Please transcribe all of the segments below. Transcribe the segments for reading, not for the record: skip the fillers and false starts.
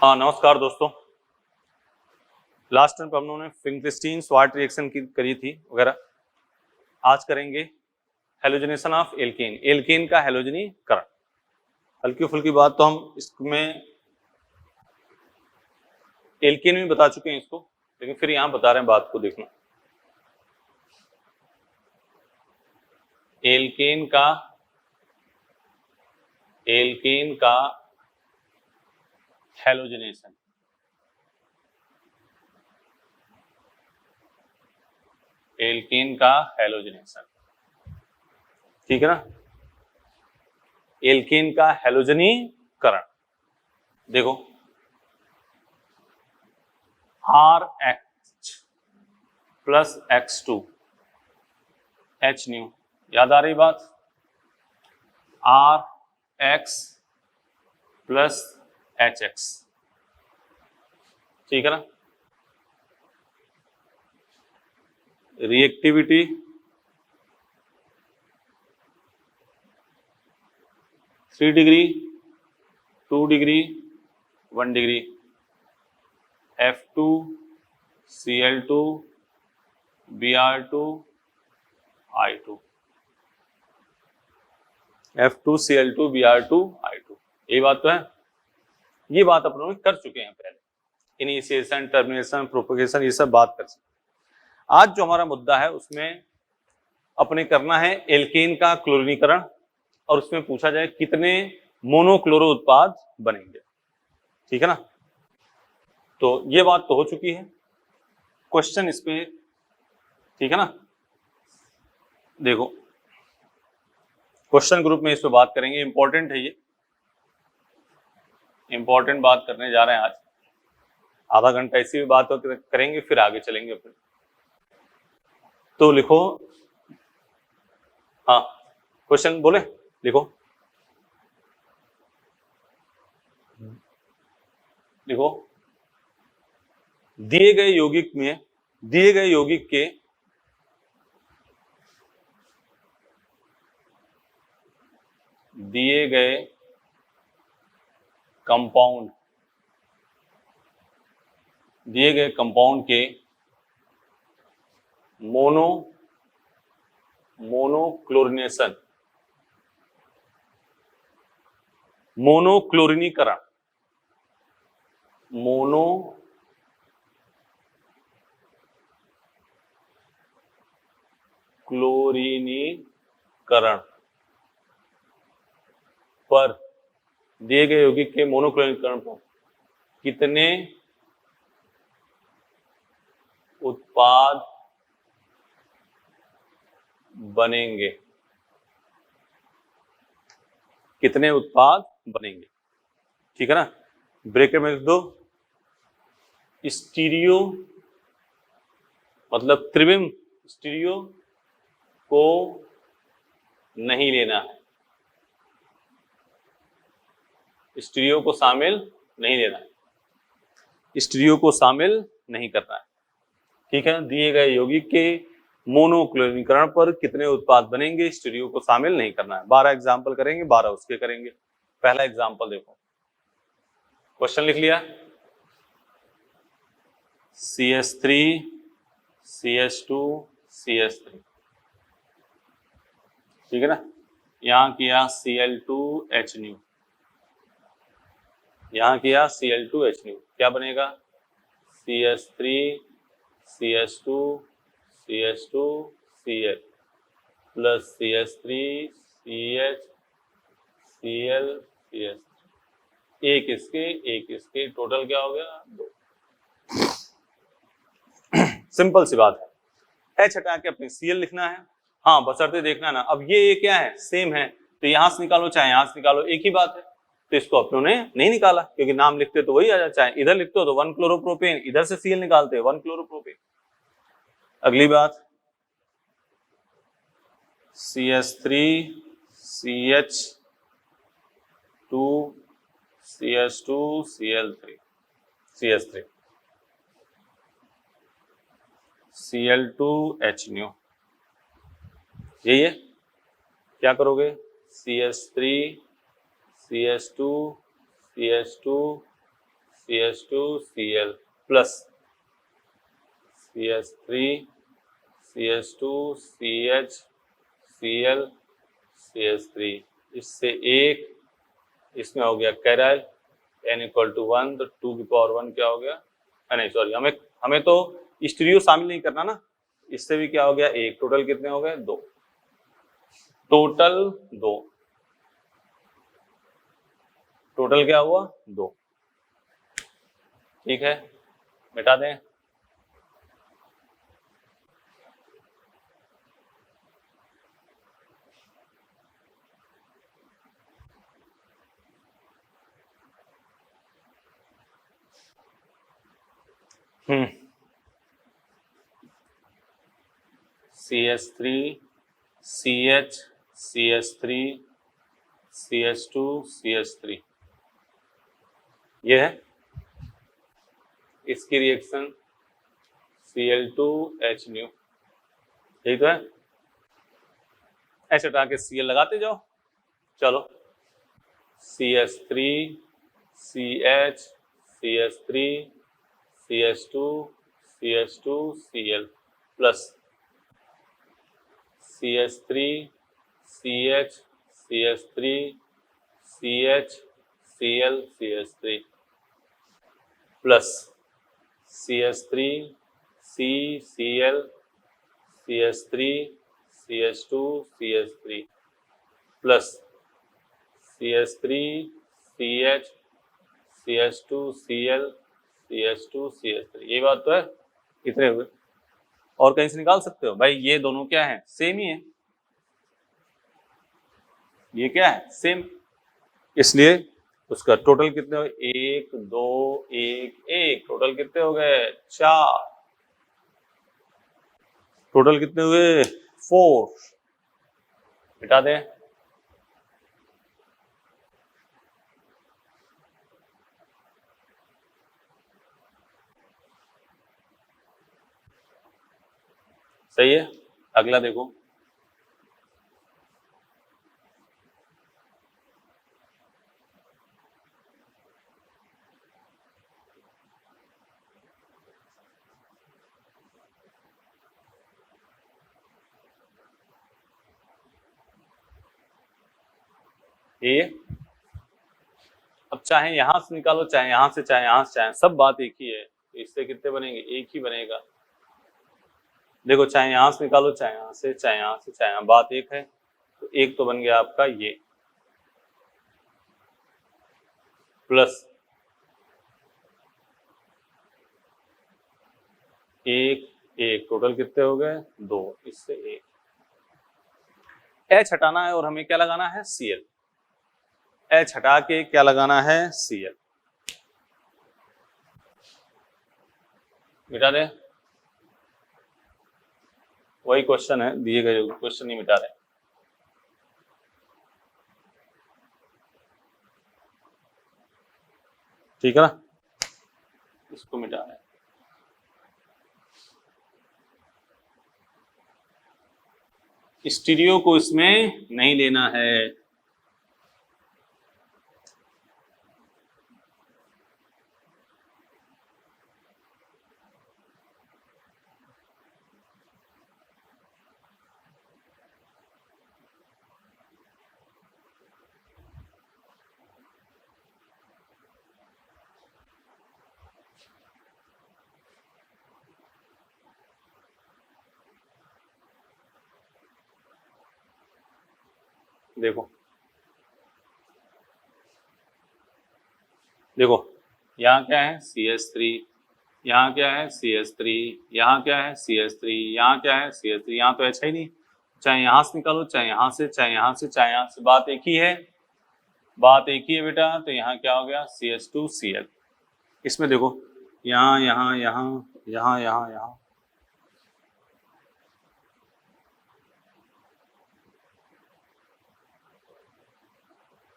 हाँ नमस्कार दोस्तों। लास्ट टाइम पर हम लोगों ने फिंक्लिस्टीन स्वार्ट रिएक्शन की करी थी वगैरह। आज करेंगे हेलोजनेशन ऑफ एल्केन, एल्केन का हेलोजनीकरण। हल्की फुल्की बात तो हम इसमें एल्केन में बता चुके हैं इसको, लेकिन फिर यहां बता रहे हैं, बात को देखना। एल्केन का हेलोजनेशन, एल्केन का हेलोजनेशन, ठीक है ना। एल्केन का हेलोजनीकरण देखो, RH plus X2 H new, याद आ रही बात। RX प्लस HX, ठीक है ना। Reactivity three degree, 2 degree, 1 degree, F2 Cl2 Br2 I2, F2 Cl2 Br2 I2, ये बात तो है। ये बात अपन लोग कर चुके हैं पहले, इनिशिएशन, टर्मिनेशन, प्रोपगेशन, ये सब बात कर चुके हैं। आज जो हमारा मुद्दा है उसमें अपने करना है एल्केन का क्लोरीनीकरण, और उसमें पूछा जाए कितने मोनोक्लोरो उत्पाद बनेंगे, ठीक है ना। तो ये बात तो हो चुकी है, क्वेश्चन इस पे, ठीक है ना। देखो क्वेश्चन ग्रुप में इस पे बात करेंगे, इंपॉर्टेंट है ये, इंपॉर्टेंट बात करने जा रहे हैं आज। आधा घंटा ऐसी भी बात करेंगे, फिर आगे चलेंगे अपने। तो लिखो, हाँ क्वेश्चन बोले, लिखो लिखो। दिए गए यौगिक में, दिए गए यौगिक के दिए गए कंपाउंड, दिए गए कंपाउंड के मोनोक्लोरिनेशन, मोनोक्लोरीनीकरण, मोनोक्लोरीनीकरण पर, दिए गए यौगिक के मोनोक्लोरीनीकरण पर कितने उत्पाद बनेंगे, कितने उत्पाद बनेंगे, ठीक है ना। ब्रैकेट में लिख दो, स्टीरियो मतलब त्रिविम, स्टीरियो को नहीं लेना है, स्टीरियो को शामिल नहीं लेना है, स्टीरियो को शामिल नहीं करना है, ठीक है। दिए गए यौगिक के मोनोक्लोरीनीकरण पर कितने उत्पाद बनेंगे, स्टीरियो को शामिल नहीं करना है। 12 एग्जाम्पल करेंगे, 12 उसके करेंगे। पहला एग्जाम्पल देखो, क्वेश्चन लिख लिया, CH3 CH2 CH3, ठीक है ना। यहां किया Cl2H न्यू, यहां किया Cl2H न्यू, क्या बनेगा CH3 CH2 CH2 Cl plus CH3 CH Cl CH, एक इसके टोटल क्या हो गया 2। सिंपल सी बात है, H हटा के अपने Cl लिखना है। हाँ बशर्ते देखना ना, अब ये क्या है, सेम है, तो यहां से निकालो चाहे यहां से निकालो, एक ही बात है। तो इसको अपनों ने नहीं निकाला, क्योंकि नाम लिखते तो वही आ जाता, चाहे इधर लिखते हो तो 1 क्लोरोप्रोपेन, इधर से Cl निकालते हो 1 क्लोरोप्रोपेन। अगली बात, CH3 CH2 CH2 Cl3 CH3 Cl2H new, यही है। क्या करोगे, CH3 CH2 CH2 CH2Cl plus CH3 CH2CH Cl CH3, इससे एक, इसमें हो गया कैराइल n इक्वल टू 1, तो 2 की पावर 1 क्या हो गया, नहीं सॉरी, हमें तो स्टीरियो शामिल नहीं करना ना, इससे भी क्या हो गया एक, टोटल कितने हो गए 2, टोटल 2, टोटल क्या हुआ 2, ठीक है, मिटा दें। CH3 CH CH3 CH2 CH3, ये है इसकी रिएक्शन Cl2H न्यू, यही तो है, ऐसे हटा के Cl लगाते जाओ, चलो CH3 CH CH3 CH2 CH2 Cl plus CH3 CH CH3 CH Cl CH3 plus CH3 C Cl CH3 CH2 CH3 plus CH3 CH CH2 Cl CH2 CH3, ये बात तो है, कितने हुए, और कहीं से निकाल सकते हो भाई, ये दोनों क्या है सेम ही है, ये क्या है सेम, इसलिए उसका टोटल कितने हुए 1 2 1 1, टोटल कितने हो गए 4, टोटल कितने हुए 4, मिटा दें। सही है, अगला देखो, ये अब चाहे यहां से निकालो, चाहे यहां से, चाहे यहां से, चाहे, सब बात एक ही है, इससे कितने बनेंगे, एक ही बनेगा, देखो चाहे यहां से निकालो, चाहे यहां से, चाहे यहां से, चाहे यहां, बात एक है, तो एक तो बन गया आपका ये, प्लस एक एक, टोटल कितने हो गए 2, इससे एक, H हटाना है और हमें क्या लगाना है Cl, H हटा के क्या लगाना है Cl, मिटा दें, वही क्वेश्चन है, दिए गए क्वेश्चन नहीं मिटा रहे, ठीक है ना, इसको मिटा रहे, स्टीरियो को इसमें नहीं लेना है, देखो देखो, यहाँ क्या है CH3, यहाँ क्या है CH3, यहाँ क्या है CH3, यहाँ क्या है CH3, यहाँ तो H है ही नहीं, चाहे यहाँ से निकालो, चाहे यहाँ से, चाहे यहाँ से, चाहे यहाँ से, बात एक ही है, बात एक ही है बेटा, तो यहाँ क्या हो गया CH2Cl, इसमें देखो यहाँ यहाँ यहाँ यहाँ यहाँ यहाँ,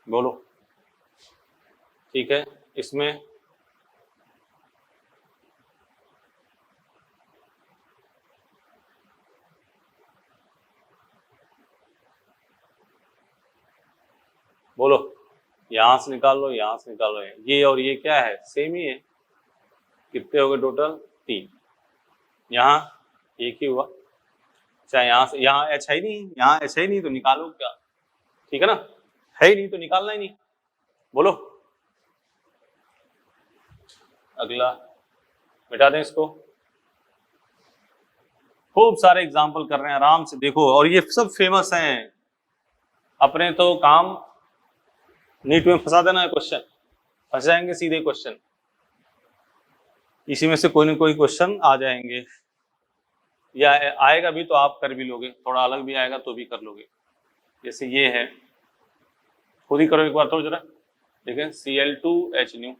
बोलो ठीक है, इसमें बोलो, यहां से निकाल लो, यहां से निकाल लो, ये और ये क्या है सेम ही है, कितने हो गए टोटल? 3। यहाँ एक ही हुआ, चाहे यहाँ से, यहाँ H है ही नहीं, यहाँ H है ही नहीं तो निकालो क्या, ठीक है ना, है ही नहीं तो निकालना ही नहीं। बोलो अगला, मिटा दें इसको। खूब सारे एग्जाम्पल कर रहे हैं, आराम से देखो, और ये सब फेमस हैं। अपने तो काम नीट में फंसा देना है क्वेश्चन, फंस जाएंगे सीधे क्वेश्चन, इसी में से कोई ना कोई क्वेश्चन आ जाएंगे, या आएगा भी तो आप कर भी लोगे, थोड़ा अलग भी आएगा तो भी कर लोगे। जैसे ये है, खुद ही करो एक बार तो जरा, देखें Cl2H न्यू,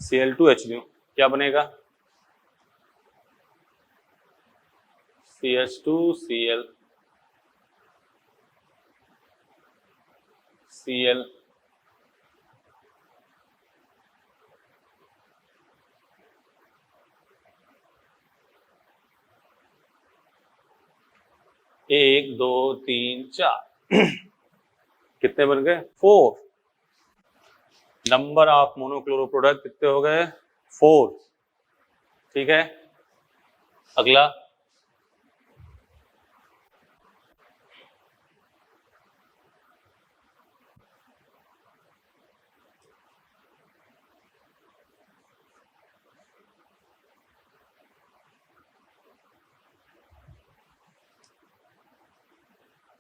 Cl2H न्यू क्या बनेगा? CH2Cl Cl एक, दो, तीन, चार कितने बन गए? 4। नंबर ऑफ मोनोक्लोरो प्रोडक्ट कितने हो गए? 4। ठीक है, अगला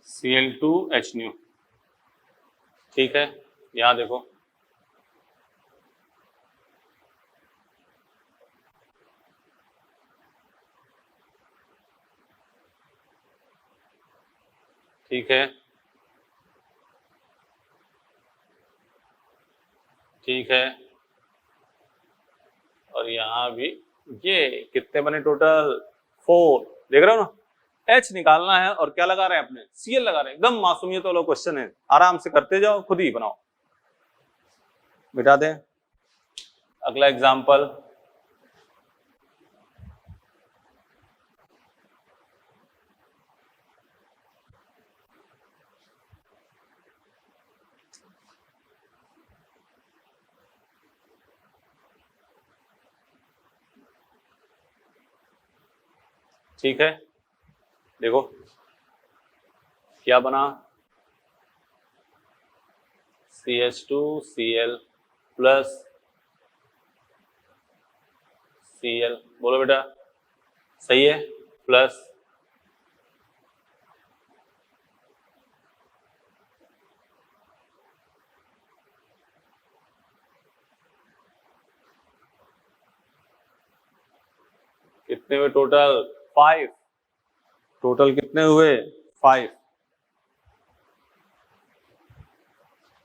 Cl2H न्यू, ठीक है, यहां देखो ठीक है, ठीक है, और यहाँ भी ये कितने बने टोटल? 4। देख रहे हो ना, H निकालना है और क्या लगा रहे हैं अपने? Cl लगा रहे हैं। एकदम मासूमियत वाला क्वेश्चन है, आराम से करते जाओ, खुद ही बनाओ। मिटा दें, अगला एग्जाम्पल, ठीक है, देखो क्या बना? CH2Cl प्लस Cl, बोलो बेटा सही है, प्लस कितने हुए टोटल? 5। टोटल कितने हुए? 5।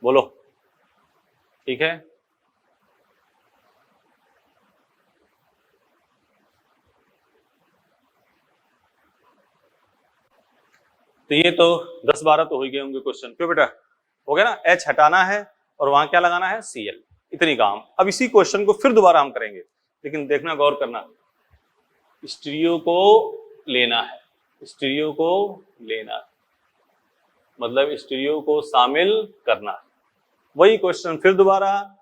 बोलो, ठीक है, तो ये तो 10-12 तो हो गए होंगे क्वेश्चन, क्यों बेटा? हो गया ना, H हटाना है और वहां क्या लगाना है? Cl, इतनी काम। अब इसी क्वेश्चन को फिर दोबारा हम करेंगे, लेकिन देखना, गौर करना, स्टीरियो को लेना है, स्टीरियो को लेना है, मतलब स्टीरियो को शामिल करना है। वही क्वेश्चन फिर दोबारा,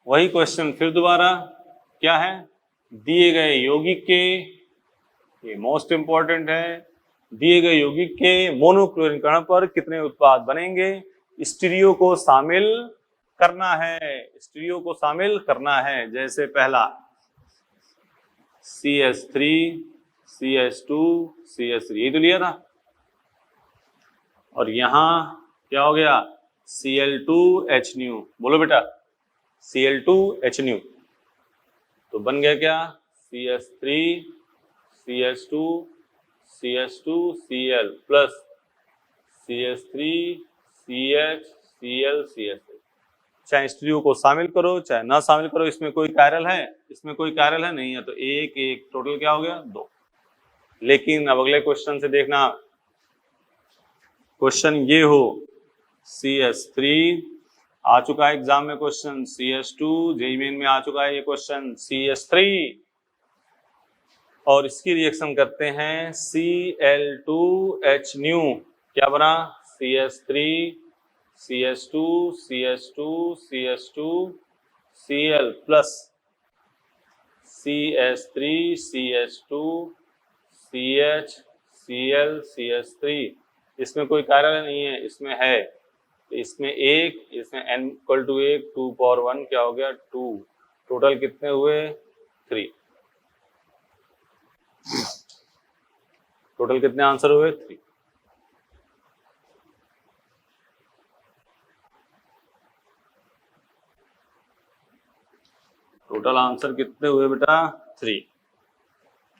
वही क्वेश्चन फिर दोबारा, क्या है? दिए गए यौगिक के, ये मोस्ट इंपॉर्टेंट है, दिए गए यौगिक के मोनोक्लोरीकरण पर कितने उत्पाद बनेंगे? स्टीरियो को शामिल करना है, स्टीरियो को शामिल करना है। जैसे पहला CH3 CH2 CH3, यही तो लिया था, और यहां क्या हो गया? Cl2H न्यू, बोलो बेटा Cl2H न्यू, तो बन गया क्या? CH3 CH2 CH2 Cl plus CH3 CH Cl CH3। चाहे स्टीरियो को शामिल करो चाहे ना शामिल करो, इसमें कोई कायरल है? इसमें कोई कायरल है नहीं है, तो एक एक टोटल क्या हो गया? 2। लेकिन अब अगले क्वेश्चन से देखना, क्वेश्चन ये हो CH3 आ चुका है एग्जाम में क्वेश्चन, CH2 जेईई मेन में आ चुका है ये क्वेश्चन, CH3, और इसकी रिएक्शन करते हैं Cl2H न्यू, क्या बना? CH3 CH2 CH2 CH2 Cl plus CH3 CH2 CH Cl CH3, इसमें कोई कार्य नहीं है, इसमें है, इसमें एक, इसमें n इक्वल टू 1, 2 पावर 1 क्या हो गया 2, टोटल कितने हुए 3, टोटल कितने आंसर हुए 3। टोटल आंसर कितने हुए बेटा 3।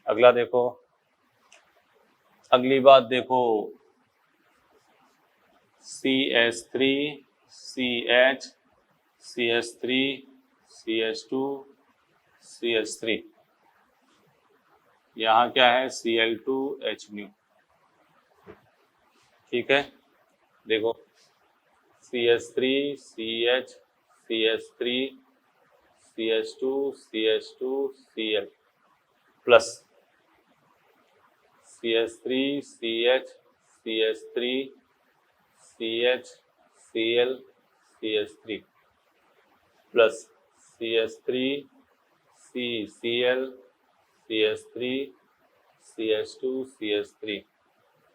अगला देखो, अगली बात देखो, CH3 CH CH3 CH2 CH3, यहाँ क्या है Cl2H न्यू, ठीक है। देखो CH3 CH CH3 CH2 CH2 Cl plus CH3 CH CH3 CH Cl CH3 plus CH3 C Cl CH3 CH2 CH3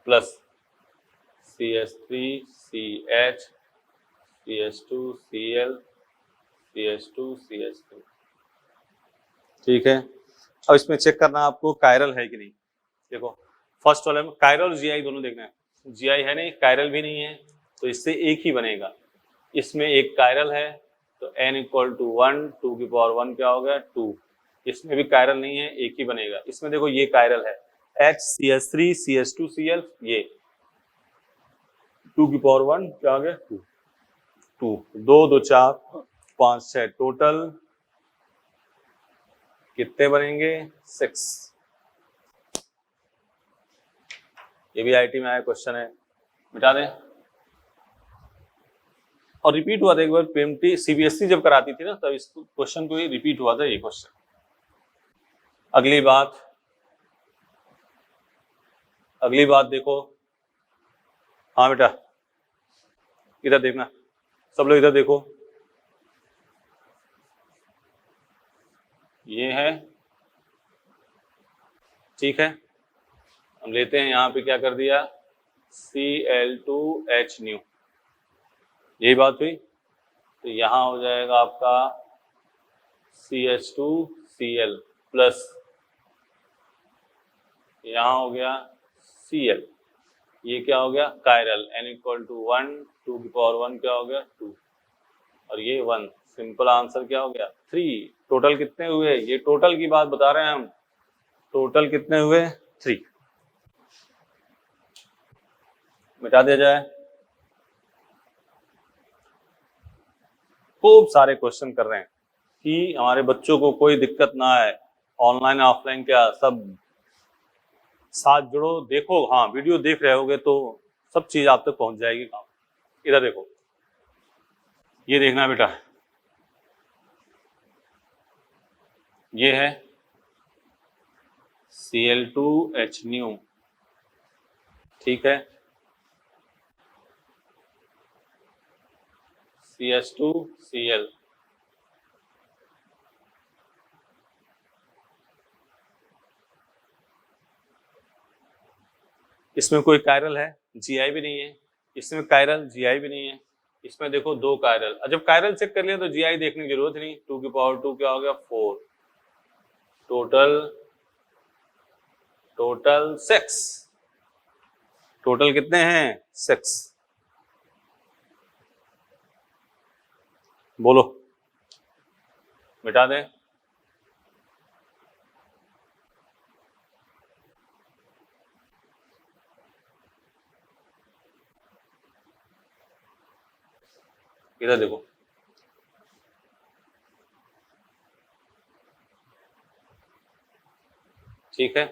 plus CH3 CH CH2 Cl CH2 CH3, ठीक है। अब इसमें चेक करना आपको कायरल है कि नहीं। देखो फर्स्ट वाले में कायरल और जीआई दोनों देखना है, जीआई है नहीं, कायरल भी नहीं है, तो इससे एक ही बनेगा। इसमें एक कायरल है तो n इक्वल टू 1, 2 की पावर 1 क्या हो गया 2, इसमें भी कायरल नहीं है, एक ही बनेगा। इसमें देखो ये कायरल है HCH3 CH2 Cl, ये 2 की पावर 1 क्या हो गया 2, 2 2 2 4 5 6, टोटल कितने बनेंगे 6। ये भी आईटी में आया क्वेश्चन है, मिटा दें। और रिपीट हुआ था एक बार पीएमटी सीबीएसई जब कराती थी ना, तब इस क्वेश्चन को ही रिपीट हुआ था ये क्वेश्चन। अगली बात देखो, हाँ बेटा इधर देखना, सब लोग इधर देखो, ये है, ठीक है। हम लेते हैं यहाँ पे क्या कर दिया Cl2H न्यू, यही बात हुई, तो यहाँ हो जाएगा आपका CH2Cl प्लस यहाँ हो गया Cl, ये क्या हो गया कायरल n इक्वल टू 1, 2 की पावर 1 क्या हो गया 2, और ये 1, सिंपल आंसर क्या हो गया 3। टोटल कितने हुए, ये टोटल की बात बता रहे हैं हम, टोटल कितने हुए 3। मिटा दिया जाए। खूब सारे क्वेश्चन कर रहे हैं कि हमारे बच्चों को कोई दिक्कत ना आए, ऑनलाइन ऑफलाइन क्या सब साथ जुड़ो, देखो, हाँ वीडियो देख रहे होगे तो सब चीज आप तक पहुंच जाएगी काम। इधर देखो, ये देखना बेटा, ये है Cl2H न्यू, ठीक है, CH2Cl, इसमें कोई कायरल है, जीआई भी नहीं है, इसमें कायरल जीआई भी नहीं है, इसमें देखो दो कायरल, जब कायरल चेक कर लिया तो जीआई देखने की जरूरत नहीं, 2 की पावर 2 क्या हो गया 4, टोटल 6, टोटल कितने हैं 6, बोलो मिटा दें। इधर देखो, ठीक है,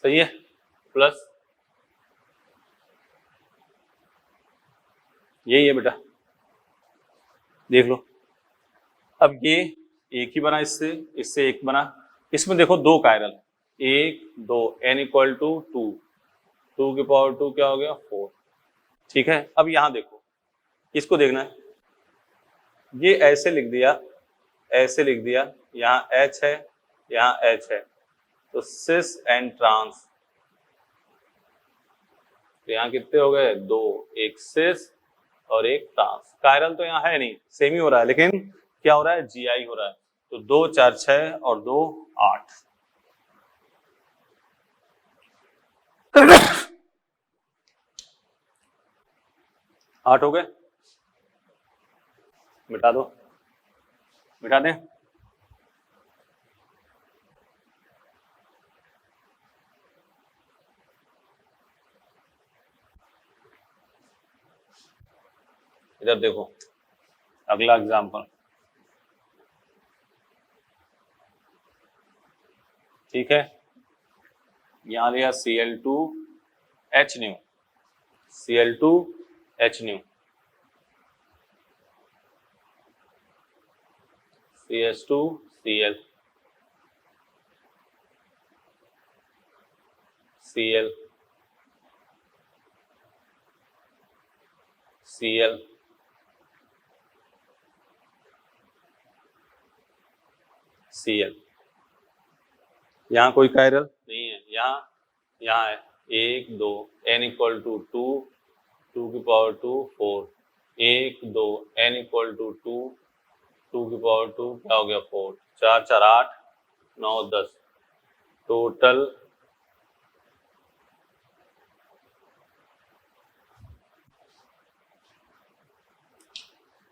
सही है, प्लस यही है बेटा, देख लो। अब एक ही बना, इससे इससे एक बना। इसमें देखो दो कायरल, एक दो, n इक्वल टू 2, 2 की पावर 2 क्या हो गया 4। ठीक है, अब यहां देखो, इसको देखना है, ये ऐसे लिख दिया, ऐसे लिख दिया, यहाँ H है, यहाँ H है, तो सिस एंड ट्रांस, तो यहाँ कितने हो गए, दो, एक सिस और एक ट्रांस। कायरल तो यहाँ है नहीं, सेम ही हो रहा है, लेकिन क्या हो रहा है, जीआई हो रहा है। तो 2 4 6 और 2 8। आठ हो गए, मिटा दो, मिटा दें। इधर देखो, अगला एग्जांपल, ठीक है, यहां लिया Cl2H new, Cl2H new, CH2Cl, Cl, Cl, Cl। यहाँ कोई कायरल नहीं है, यहाँ है, एक दो, n इक्वल टू 2, 2 की पावर 2 4, एक दो, n इक्वल टू 2, 2 की पावर 2 क्या हो गया 4, 4 4 8 9 10, टोटल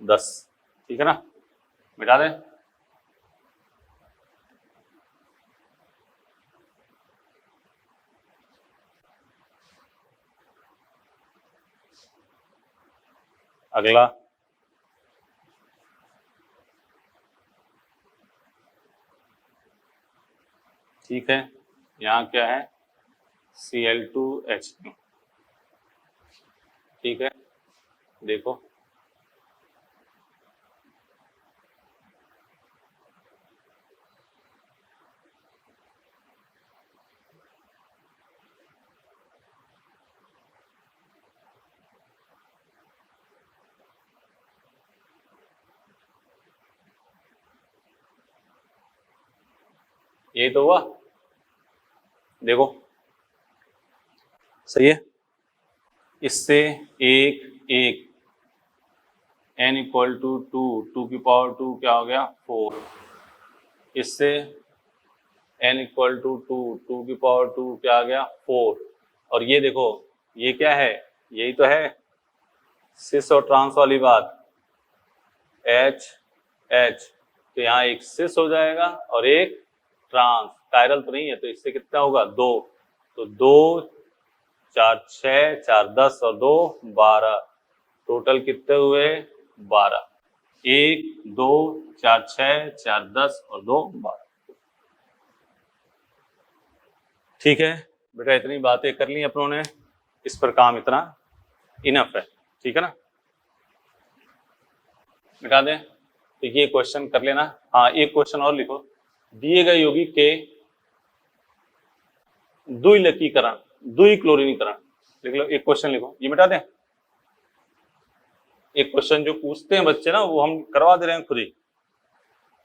10। ठीक है ना, मिटा दें। अगला, ठीक है, यहाँ क्या है, Cl2H, ठीक है, देखो ये तो हुआ, देखो सही है, इससे एक एक, n इक्वल टू 2, 2 की पावर 2 क्या हो गया 4, इससे n इक्वल टू 2, 2 की पावर 2 क्या आ गया 4। और ये देखो, ये क्या है, यही तो है सिस और ट्रांस वाली बात, H H, तो यहाँ एक सिस हो जाएगा और एक ट्रांस, कायरल तो नहीं है, तो इससे कितना होगा 2, तो 2 4 6 4 10 और 2 12, टोटल कितने हुए 12, 1 2 4 6 4 10 और 2 12। ठीक है बेटा, इतनी बातें कर ली अपनों ने, इस पर काम इतना इनफ है, ठीक है ना, मिटा दें। तो ये क्वेश्चन कर लेना। हाँ, एक क्वेश्चन और लिखो, दिए गए यौगिक के द्विलकीकरण, द्विक्लोरीनीकरण लिख लो, एक क्वेश्चन लिखो, ये मिटा दें। एक क्वेश्चन जो पूछते हैं बच्चे ना, वो हम करवा दे रहे हैं खुद ही।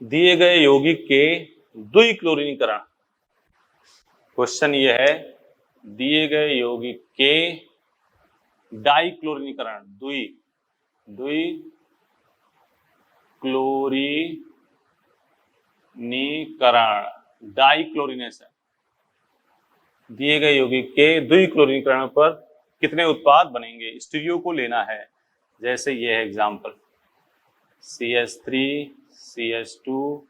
दिए गए यौगिक के द्विक्लोरीनीकरण, क्वेश्चन ये है, दिए गए यौगिक के डाइक्लोरीनीकरण, द्विक्लोरीनीकरण, डाइक्लोरिनेशन, दिए गए यौगिक के द्विक्लोरीनीकरण पर कितने उत्पाद बनेंगे, स्टीरियो को लेना है। जैसे ये है एग्जांपल, CH3 CH2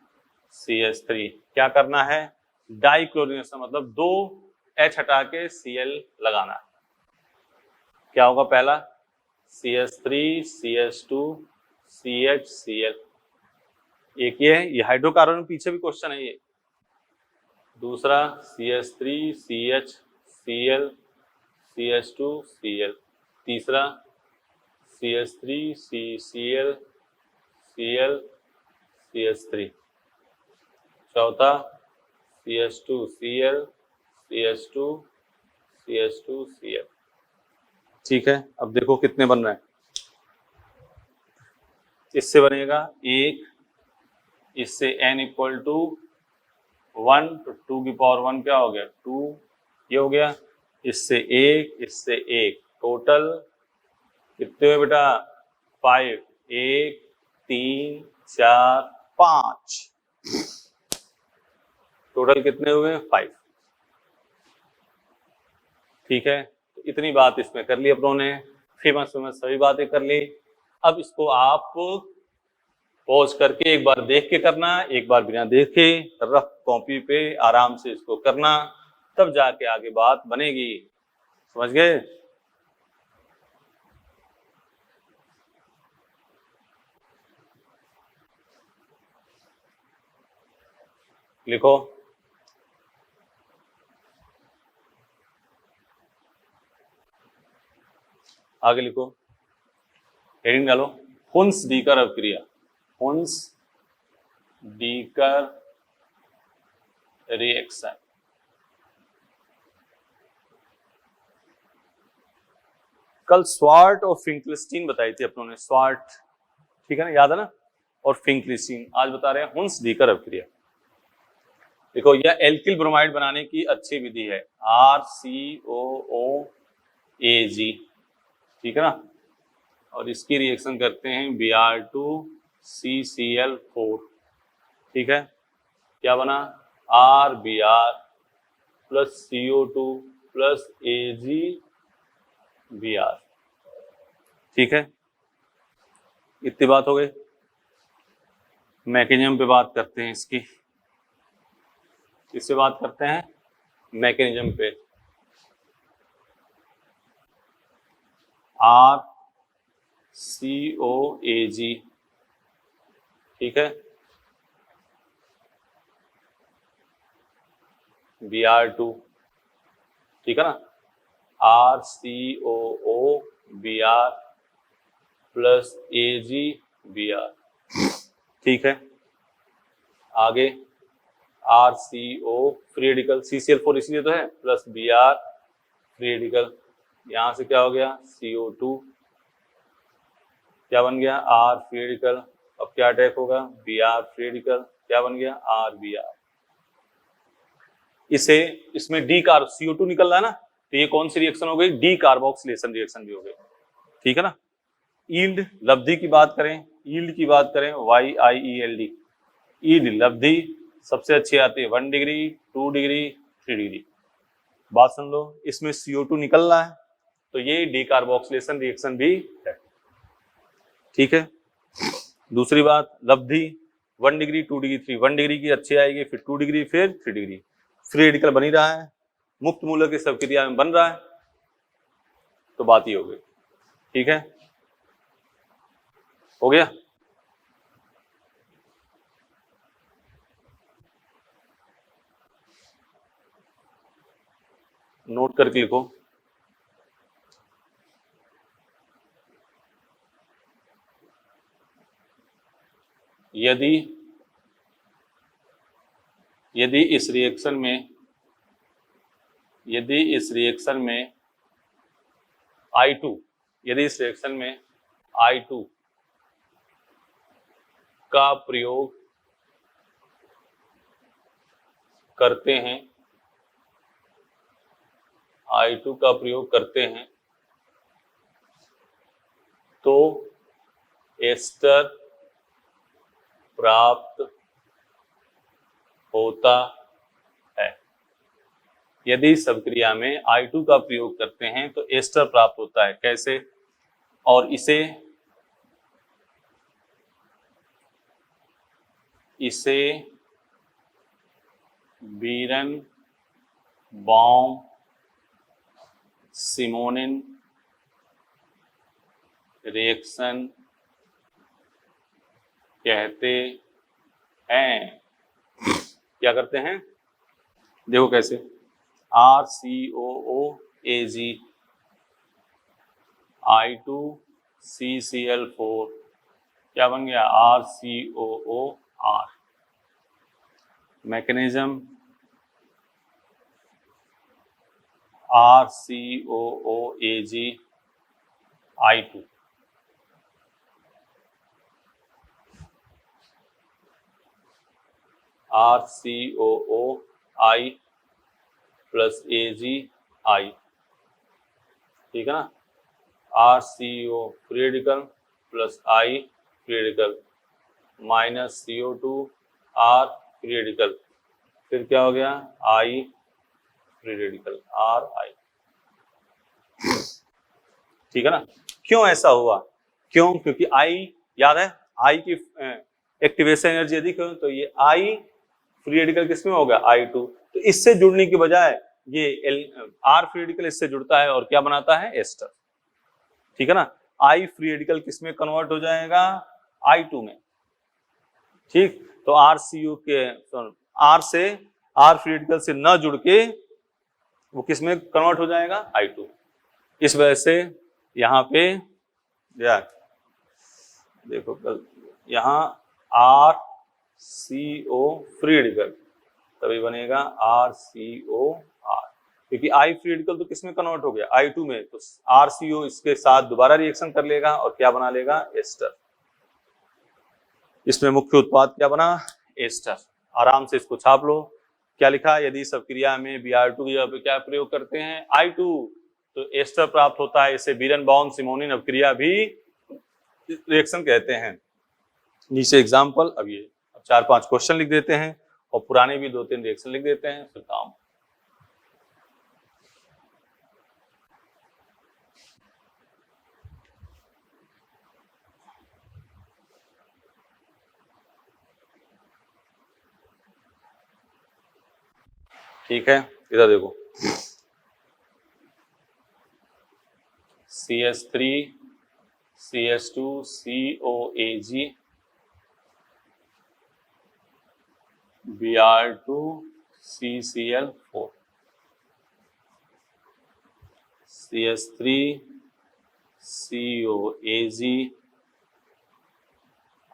CH3, क्या करना है, डाइक्लोरिनेशन, मतलब 2 H हटा के Cl लगाना है। क्या होगा, पहला CH3 CH2 CH Cl, एक ये हाइड्रोकार्बन पीछे भी क्वेश्चन है ये। दूसरा CH3 CH Cl CH2 Cl, तीसरा CH3 CCl Cl CH3, क्या होता, CH2Cl CH2 CH2Cl। ठीक है, अब देखो कितने बन रहे हैं। इससे बनेगा 1, इससे n इक्वल टू 1, तो 2 की पावर 1 क्या हो गया 2, ये हो गया। इससे 1, इससे 1, टोटल कितने हुए बेटा 5, 1 3 4 5, टोटल कितने हुए 5। ठीक है, तो इतनी बात इसमें कर ली अपनों ने, फेमस फेमस सभी बातें कर ली। अब इसको आप पॉज करके एक बार देख के करना, एक बार बिना देखे रफ कॉपी पे आराम से इसको करना, तब जाके आगे बात बनेगी। समझ गए? लिखो, आगे लिखो, हेडिंग डालो, हुन्स डीकर अभिक्रिया, हुन्स डीकर रिएक्शन। कल स्वार्ट और फिंकलिस्टीन बताई थी अपनों ने, स्वार्ट, ठीक है ना, याद है ना, और फिंकलिस्टीन। आज बता रहे हैं हुन्स डीकर अभिक्रिया। देखो, यह एल्किल ब्रोमाइड बनाने की अच्छी विधि है, RCOOAG, ठीक है ना, और इसकी रिएक्शन करते हैं Br2CCl4, ठीक है, क्या बना RBr plus CO2 plus AgBr। ठीक है, इतनी बात हो गई। मैकेनिज्म पे बात करते हैं इसकी, किससे बात करते हैं, मैकेनिज्म पे। RCOAG, ठीक है, Br2, ठीक है ना, RCOOBr प्लस AgBr, ठीक है। आगे RCO फ्री रेडिकल, CCl4 इसलिए तो है, प्लस Br फ्री रेडिकल, यहां से क्या हो गया CO2, क्या बन गया R फ्री रेडिकल, अब क्या अटैक होगा Br फ्री रेडिकल, क्या बन गया RBr। इसे, इसमें डी कार्ब CO2 निकल रहा है ना, तो ये कौन सी रिएक्शन हो गई, डी कार्बोक्सिलेशन रिएक्शन भी हो गई, ठीक है ना। यील्ड लब्धि की बात करें, यील्ड की बात करें, YIELD, यील्ड लब्धि सबसे अच्छी आती है 1 डिग्री 2 डिग्री 3 डिग्री। बात सुन लो, इसमें CO2 निकल रहा है, तो ये डीकार्बोक्सिलेशन रिएक्शन भी है, ठीक है। दूसरी बात, लब्धि 1 डिग्री 2 डिग्री 3, 1 डिग्री की अच्छी आएगी, फिर 2 डिग्री, फिर 3 डिग्री, फ्री रेडिकल बनी रहा है, मुक्त मूलक की सबक्रिया में बन रहा है, तो बात ही हो गई, ठीक है, हो गया। नोट करके लिखो, यदि इस रिएक्शन में, यदि इस रिएक्शन में I2, यदि इस रिएक्शन में I2 का प्रयोग करते हैं, I2 का प्रयोग करते हैं, तो एस्टर प्राप्त होता है। यदि सबक्रिया में I2 का प्रयोग करते हैं तो एस्टर प्राप्त होता है, कैसे, और इसे बीरन-बॉम सिमोनिन रिएक्शन कहते हैं। क्या करते हैं, देखो कैसे, RCOOAG I2CCl4, क्या बन गया RCOOR, mechanism RCOOAgI2, RCOOI plus AgI, ठीक है ना। RCO free radical plus I free radical minus CO2 R free radical, फिर क्या हो गया I फ्री रेडिकल RI, ठीक है ना। क्यों ऐसा हुआ? क्यों? क्योंकि I याद है, I की एक्टिवेशन एनर्जी अधिक हो तो ये I फ्री रेडिकल किसमें होगा I2, तो इससे जुड़ने की बजाय ये R फ्री रेडिकल इससे जुड़ता है और क्या बनाता है एस्टर, ठीक है ना। I फ्री रेडिकल किसमें कन्वर्ट हो जाएगा I2 में, ठीक। तो RCU के R से R फ्री रेडिकल से न जुड़ के वो किसमें कन्वर्ट हो जाएगा I2, इस वजह से यहाँ पे या देखो कल यहाँ RCO फ्री रेडिकल तभी बनेगा RCOR, क्योंकि I फ्री रेडिकल तो किसमें कन्वर्ट हो गया I2 में, तो RCO इसके साथ दोबारा रिएक्शन कर लेगा और क्या बना लेगा एस्टर। इसमें मुख्य उत्पाद क्या बना एस्टर। आराम से इसको छाप लो, क्या लिखा, यदि सब क्रिया में Br2 की जगह पे क्या प्रयोग करते हैं I2 तो एस्टर प्राप्त होता है, इसे बीरनबाउम सिमोनिन अपक्रिया भी रिएक्शन कहते हैं। नीचे एग्जाम्पल, अब ये 4-5 क्वेश्चन लिख देते हैं और पुराने भी 2-3 रिएक्शन लिख देते हैं, फिर काम। ठीक है, इधर देखो CH3 CH2 COAg Br2 CCl4, CH3 COAg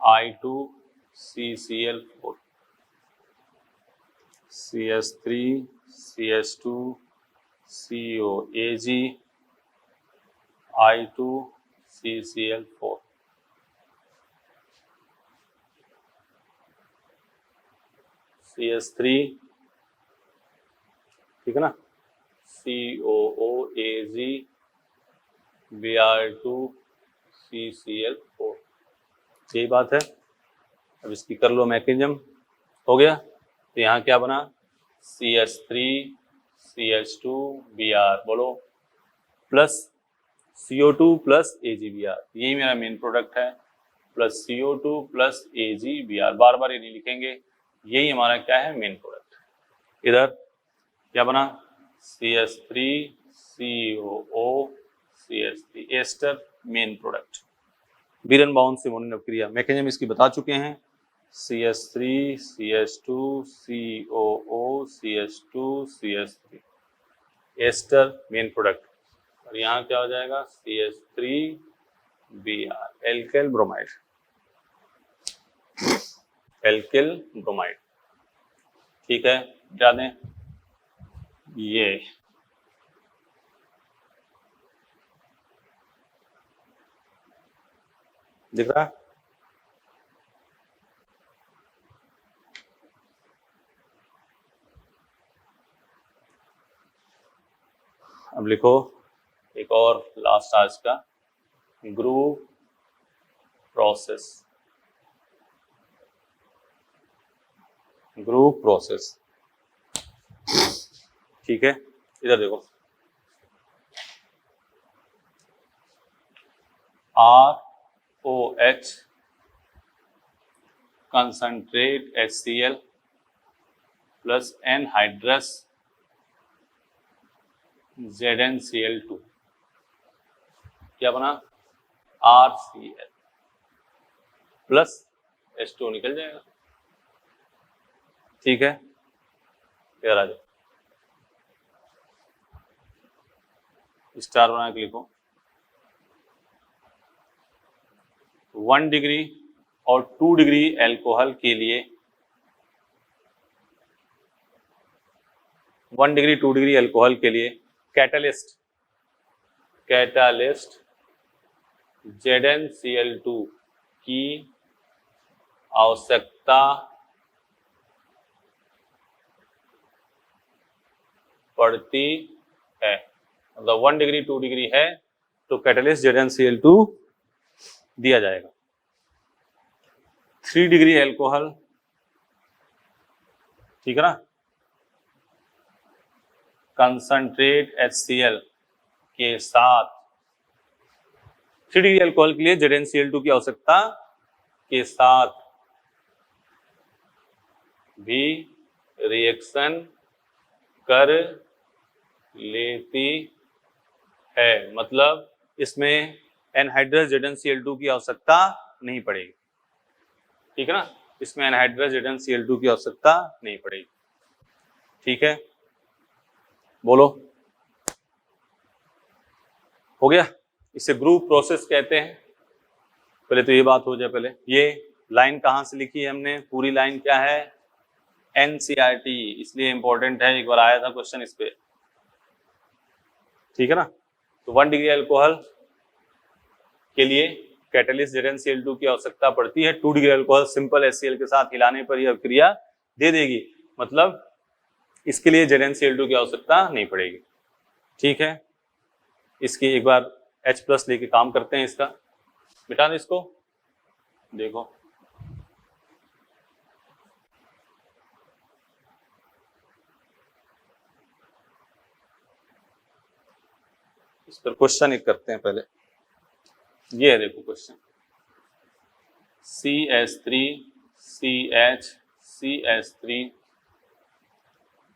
I2 CCl4, CH3 CH2 COAg I2 CCl4, CH3 ठीक है ना COOAg Br2 CCl4, यही बात है। अब इसकी कर लो मैकेनिज्म, हो गया। तो यहाँ क्या बना CH3 CH2 Br बोलो प्लस CO2 प्लस AgBr, यही मेरा मेन प्रोडक्ट है, प्लस CO2 प्लस AgBr, बार बार ये नहीं लिखेंगे, यही हमारा क्या है मेन प्रोडक्ट। इधर क्या बना CH3 COO CH3 ester main product, Birnbaum Simonini अपक्रिया, मैकेनिज्म इसकी बता चुके हैं, CH3 CH2 COO CH2 CH3 ester main product, और यहाँ क्या हो जाएगा CH3Br alkyl bromide, alkyl bromide, ठीक है। क्या दें ये दिख रहा है, अब लिखो एक और लास्ट आज का ग्रुव प्रोसेस, ग्रुव प्रोसेस, ठीक है। इधर देखो ROH concentrate HCl plus anhydrous ZnCl2, क्या बना RCl प्लस H2 निकल जाएगा, ठीक है। इधर आ जाओ, स्टार बना के लिखो 1 डिग्री और 2 डिग्री एल्कोहल के लिए 1 डिग्री 2 डिग्री अल्कोहल के लिए कैटालिस्ट ZnCl2 की आवश्यकता पड़ती है। मतलब 1 डिग्री 2 डिग्री है तो कैटालिस्ट ZnCl2 दिया जाएगा। 3 डिग्री एल्कोहल, ठीक है ना, कंसंट्रेट HCl के साथ 3 डिग्री एल्कोहल के लिए ZnCl2 की आवश्यकता के साथ भी रिएक्शन कर लेती है। मतलब इसमें एनहाइड्रस ZnCl2 की आवश्यकता नहीं पड़ेगी, ठीक है ना, इसमें एनहाइड्रस ZnCl2 की आवश्यकता नहीं पड़ेगी। ठीक है, बोलो, हो गया। इसे ग्रुप प्रोसेस कहते हैं। पहले तो ये बात हो जाए, पहले ये लाइन कहाँ से लिखी है हमने, पूरी लाइन क्या है, NCERT, इसलिए इंपॉर्टेंट है, एक बार आया था क्वेश्चन इस पे, ठीक है ना। तो 1 डिग्री अल्कोहल के लिए कैटालिस्ट ZnCl2 की आवश्यकता पड़ती है। 2 डिग्री अल्कोहल सिंपल HCl के साथ हिलाने पर यह क्रिया दे देगी, मतलब इसके लिए ZnCl2 की आवश्यकता नहीं पड़ेगी। ठीक है, इसकी एक बार H+ लेके काम करते हैं, इसका मिटा दो इसको, देखो इस पर क्वेश्चन एक करते हैं पहले। ये है, देखो question, CH3CH CH3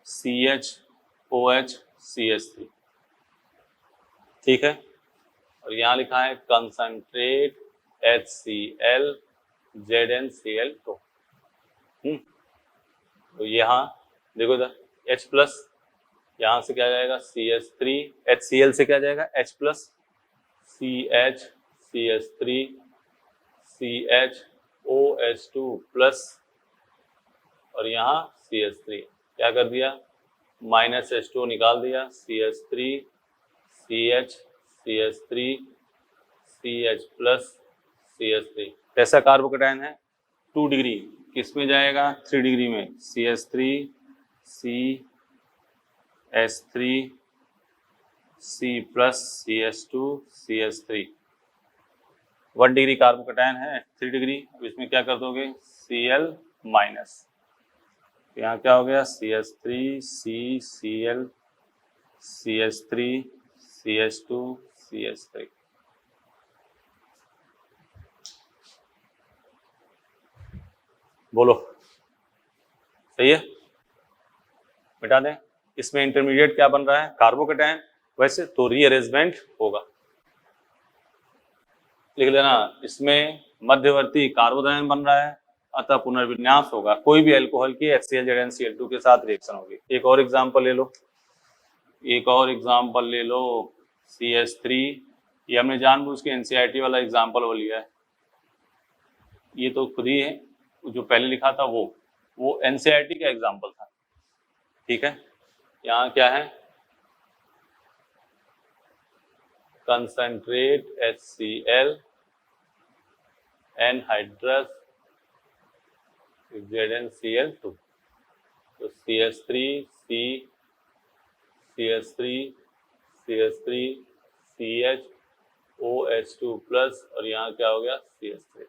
CHOH CH3, ठीक है, और यहाँ लिखा है कंसंट्रेट HCl ZnCl2। तो यहाँ देखो इधर H+, यहाँ से क्या जाएगा CH3, HCl से क्या जाएगा H+, CH CH3 CHOH2+, और यहाँ CH3 क्या कर दिया, -H2 निकाल दिया, CH3 CH CH3 CH+ CH3। कैसा कार्बोकेटायन है, 2 डिग्री, किस में जाएगा, 3 डिग्री में, CH3 CH3 C+ CH2 CH3। 1 degree carbocation है, 3 डिग्री, अब इसमें क्या कर दोगे, Cl-, यहाँ क्या हो गया, CH3 CCl CH3 CH2 CH3। बोलो, सही है, मिटा दें। इसमें इंटरमीडिएट क्या बन रहा है, कार्बोकेटायन, वैसे तो रीअरेंजमेंट होगा, लिख लेना, इसमें मध्यवर्ती कार्बोकेटायन बन रहा है, अतः पुनर्विन्यास होगा, कोई भी अल्कोहल की HCl ZnCl2 के साथ रिएक्शन होगी। एक और एग्जांपल ले लो, CH3, ये हमने जानबूझ के NCERT वाला एग्जांपल वो लिया है, ये तो खुद ही है, जो पहले लिखा था वो NCERT का एग्जांपल था, ठीक है। यहाँ क्या है, कंसंट्रेट HCl एनहाइड्रस ZnCl2, तो CH3 CH3 CHOH2+, और यहाँ क्या हो गया, CH3,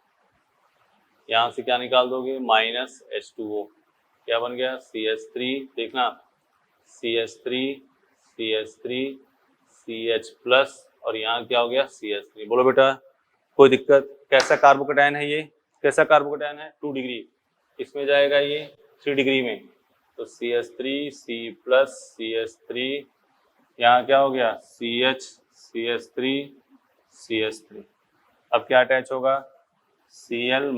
यहाँ से क्या निकाल दोगे, -H2O, क्या बन गया, CH3, देखना CH3 CH+, और यहाँ क्या हो गया, CH3। बोलो बेटा, कोई दिक्कत, कैसा कार्बोकेटायन है ये, कैसा कार्बोकेटायन है, 2 डिग्री, इसमें जाएगा ये 3 डिग्री में, तो CH3 C+ CH3, यहाँ क्या हो गया, CH3 CH3, अब क्या अटैच होगा, Cl-,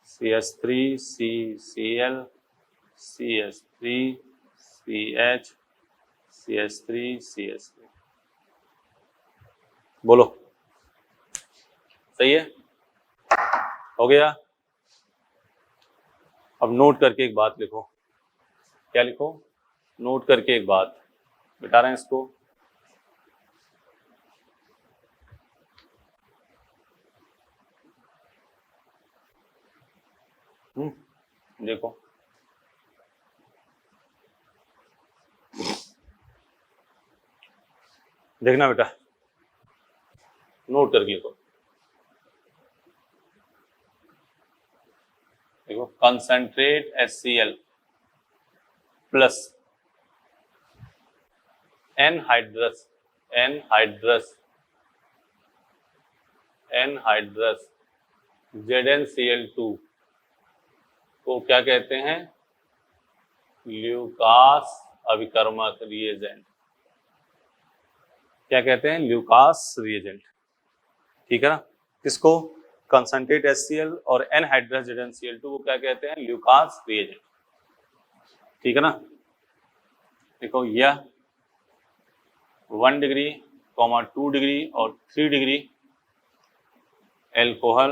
CH3 CCl CH3 CH CH3 CH3। बोलो, सही है, हो गया। अब नोट करके एक बात लिखो, क्या लिखो, नोट करके एक बात मिटा रहे हैं इसको। देखो देखना बेटा, नोट करके लिखो। देखो concentrate HCl plus anhydrous ZnCl2 को क्या कहते हैं? ल्यूकास अभिकर्मक रिएजेंट। क्या कहते हैं? Lucas reagent. ठीक है ना? किसको? कंसंट्रेट HCl और एनहाइड्रस ZnCl2 को क्या कहते हैं? Lucas reagent. ठीक है ना? देखो यह 1 डिग्री, 2 डिग्री और 3 डिग्री एल्कोहल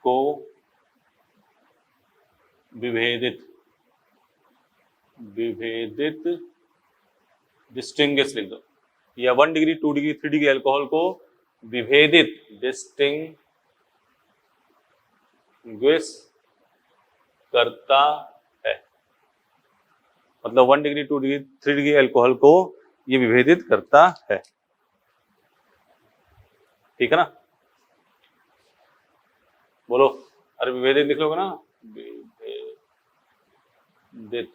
को विभेदित डिस्टिंग्विश लिख दो, या 1 डिग्री, 2 डिग्री, 3 डिग्री एल्कोहल को विभेदित डिस्टिंग्विश करता है। मतलब 1 डिग्री, 2 डिग्री, 3 डिग्री एल्कोहल को ये विभेदित करता है। ठीक है ना? बोलो, अरे विभेदित लिख लोगे ना? विभेदित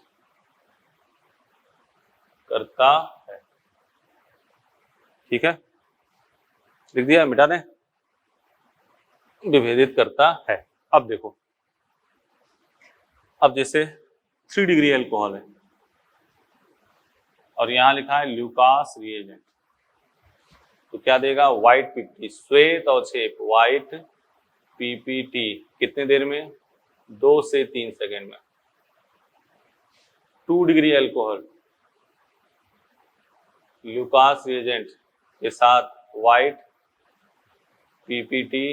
करता है। ठीक है, लिख दिया, मिटा दें। विभेदित करता है। अब देखो, अब जैसे 3 डिग्री एल्कोहल है और यहां लिखा है ल्यूकास रिएजेंट, तो क्या देगा? व्हाइट पीपीटी, श्वेत अवक्षेप व्हाइट पीपीटी। कितने देर में? 2 से 3 सेकेंड में। 2 डिग्री एल्कोहल ल्यूकास रिएजेंट के साथ व्हाइट पीपीटी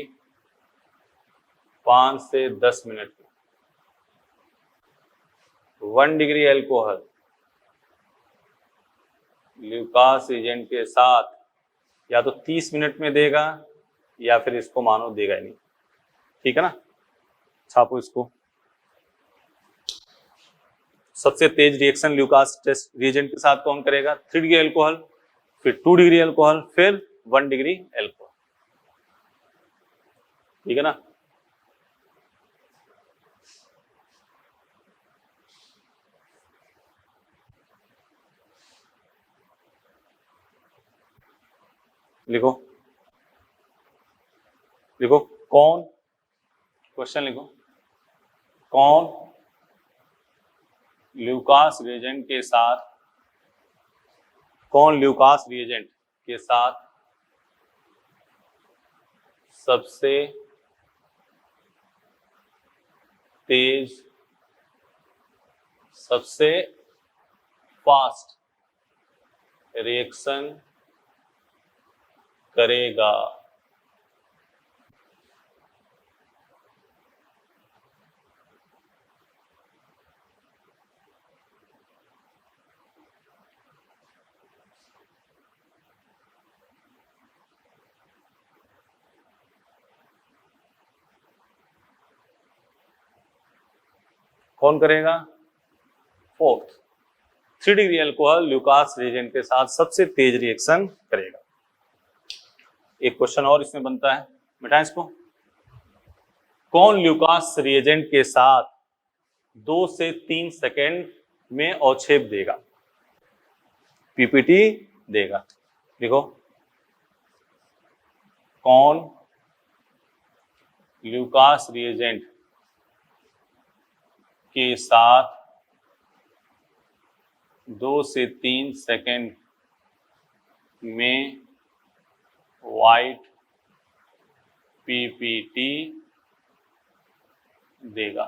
5 से 10 मिनट में। 1 डिग्री एल्कोहल ल्यूकास रिएजेंट के साथ या तो 30 मिनट में देगा या फिर इसको मानो देगा ही नहीं। ठीक है ना? छापो इसको। सबसे तेज रिएक्शन ल्यूकास टेस्ट रिएजेंट के साथ कौन करेगा? 3 डिग्री एल्कोहल, फिर 2 डिग्री एल्कोहल, फिर 1 डिग्री एल्कोहल। ठीक है ना? लिखो लिखो, कौन, क्वेश्चन लिखो, कौन ल्यूकास रिएजेंट के साथ सबसे तेज, सबसे फास्ट रिएक्शन करेगा? कौन करेगा? Fourth, 3 degree alcohol Lucas reagent के साथ सबसे तेज रिएक्शन करेगा। एक क्वेश्चन और इसमें बनता है, मिटाएं इसको। कौन ल्यूकास रिएजेंट के साथ 2 से 3 सेकेंड में अवक्षेप देगा? पीपीटी देगा। देखो, कौन ल्यूकास रिएजेंट के साथ 2 से 3 सेकेंड में व्हाइट पीपीटी देगा?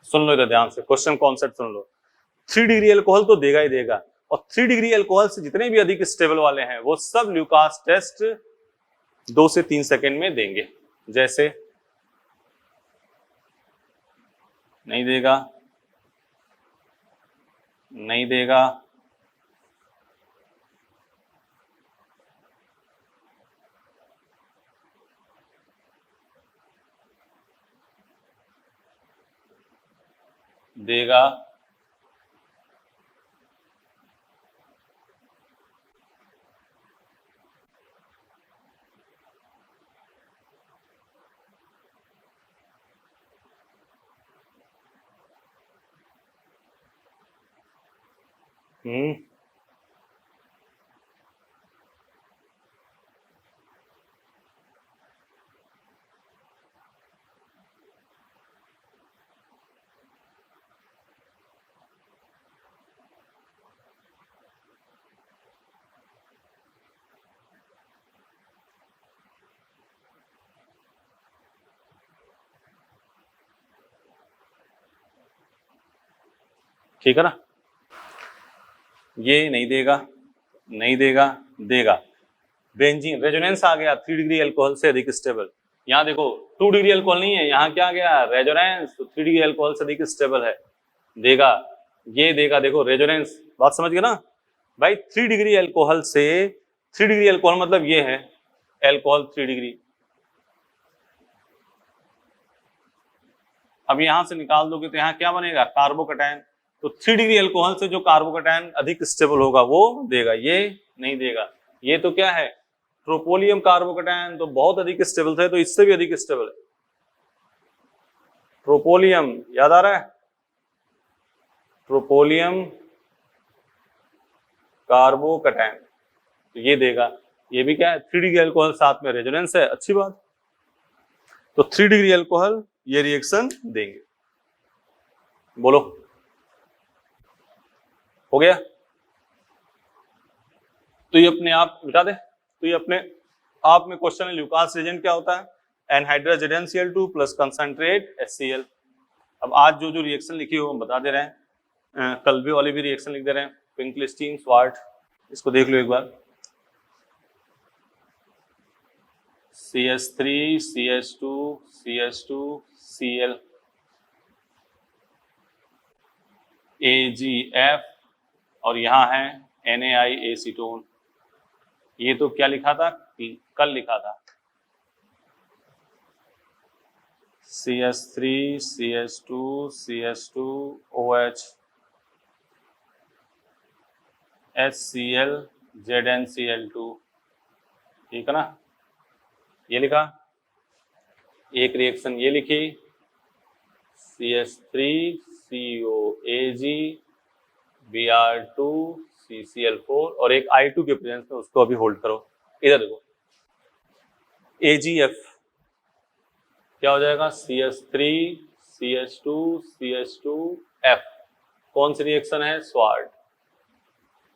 सुन लो इधर ध्यान से, क्वेश्चन कॉन्सेप्ट सुन लो। 3 डिग्री एल्कोहल तो देगा ही देगा, और 3 डिग्री एल्कोहल से जितने भी अधिक स्टेबल वाले हैं वो सब ल्यूकास टेस्ट 2 से 3 सेकेंड में देंगे। जैसे नहीं देगा, नहीं देगा, देगा, ठीक है ना। ये नहीं देगा, नहीं देगा, देगा। बेंजीन रेजोनेंस आ गया 3 डिग्री अल्कोहल से अधिक स्टेबल। यहाँ देखो 2 डिग्री अल्कोहल नहीं है, यहाँ क्या आ गया रेजोनेंस, तो 3 डिग्री अल्कोहल से अधिक स्टेबल है, देगा। ये देगा, देखो रेजोनेंस, बात समझ गए ना भाई। 3 डिग्री अल्कोहल से, 3 डिग्री अल्कोहल मतलब ये है अल्कोहल 3 डिग्री। अब यहां से निकाल दोगे तो यहाँ क्या बनेगा कार्बोकैटायन। तो 3 डिग्री अल्कोहल से जो कार्बोकैटायन अधिक स्टेबल होगा वो देगा, ये नहीं देगा। ये तो क्या है ट्रोपोलियम कार्बोकैटायन, तो बहुत अधिक स्टेबल थे, तो इससे भी अधिक स्टेबल है ट्रोपोलियम, याद आ रहा है ट्रोपोलियम कार्बोकैटायन, तो ये देगा। ये भी क्या है 3 डिग्री अल्कोहल, साथ में रेजोनेंस है, अच्छी बात। तो 3 डिग्री अल्कोहल ये रिएक्शन देंगे। बोलो हो गया। तो ये अपने आप मिटा दे, तो ये अपने आप में क्वेश्चन है ल्यूकास रिएजेंट क्या होता है, anhydrous ZnCl2 plus concentrate HCl। अब आज जो जो रिएक्शन लिखी हो हम बता दे रहे हैं, कल भी वाली भी रिएक्शन लिख दे रहे हैं, फिंकलिस्टीन स्वार्ट, इसको देख लो एक बार। CH3 CH2 CH2 Cl AgF और यहाँ है NaI एसीटोन। ये तो क्या लिखा था कल लिखा था, CH3 CH2 CH2 OH HCl ZnCl2, ठीक है ना। ये लिखा, एक रिएक्शन ये लिखी CH3 COAg Br2 CCl4 और एक I2 के प्रेजेंस में, उसको अभी होल्ड करो। इधर देखो AgF क्या हो जाएगा CH3 CH2 CH2F, कौन सी रिएक्शन है स्वार्ट,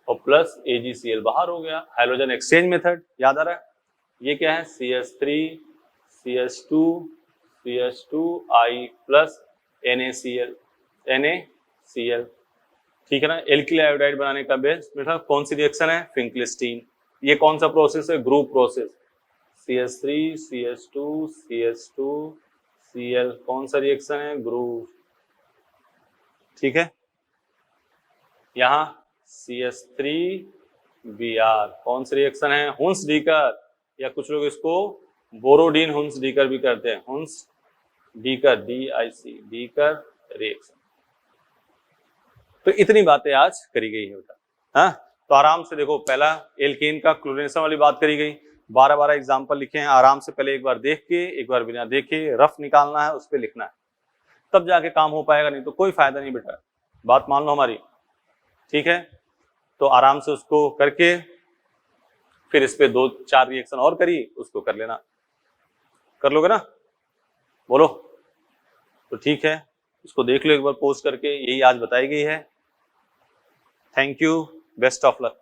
और प्लस AgCl बाहर हो गया, हाइड्रोजन एक्सचेंज मेथड याद आ रहा है। ये क्या है CH3 CH2 CH2I plus NaCl, ठीक है ना। एल्किल आयोडाइड बनाने का बेस्ट मेथड कौन सी रिएक्शन है फिंकलिस्टीन। ये कौन सा प्रोसेस है group process, CH3 CH2 CH2 Cl, कौन सा रिएक्शन है ग्रुप, ठीक है। यहाँ CH3 Br कौन सी रिएक्शन है हुंस डीकर, या कुछ लोग इसको बोरोडीन हुंस डीकर भी करते हैं, हुंस डीकर DIC डीकर रिएक्शन। तो इतनी बातें आज करी गई है बेटा, हाँ। तो आराम से देखो, पहला एल्केन का क्लोरीनेशन वाली बात करी गई, 12 एग्जाम्पल लिखे हैं, आराम से पहले एक बार देख के, एक बार बिना देखे रफ निकालना है, उस पर लिखना है, तब जाके काम हो पाएगा, नहीं तो कोई फायदा नहीं बेटा, बात मान लो हमारी, ठीक है। तो आराम से उसको करके फिर इस पे 2-4 रिएक्शन और करी, उसको कर लेना, कर लोगे ना, बोलो। तो ठीक है, इसको देख लो एक बार पोस्ट करके, यही आज बताई गई है। Thank you, best of luck.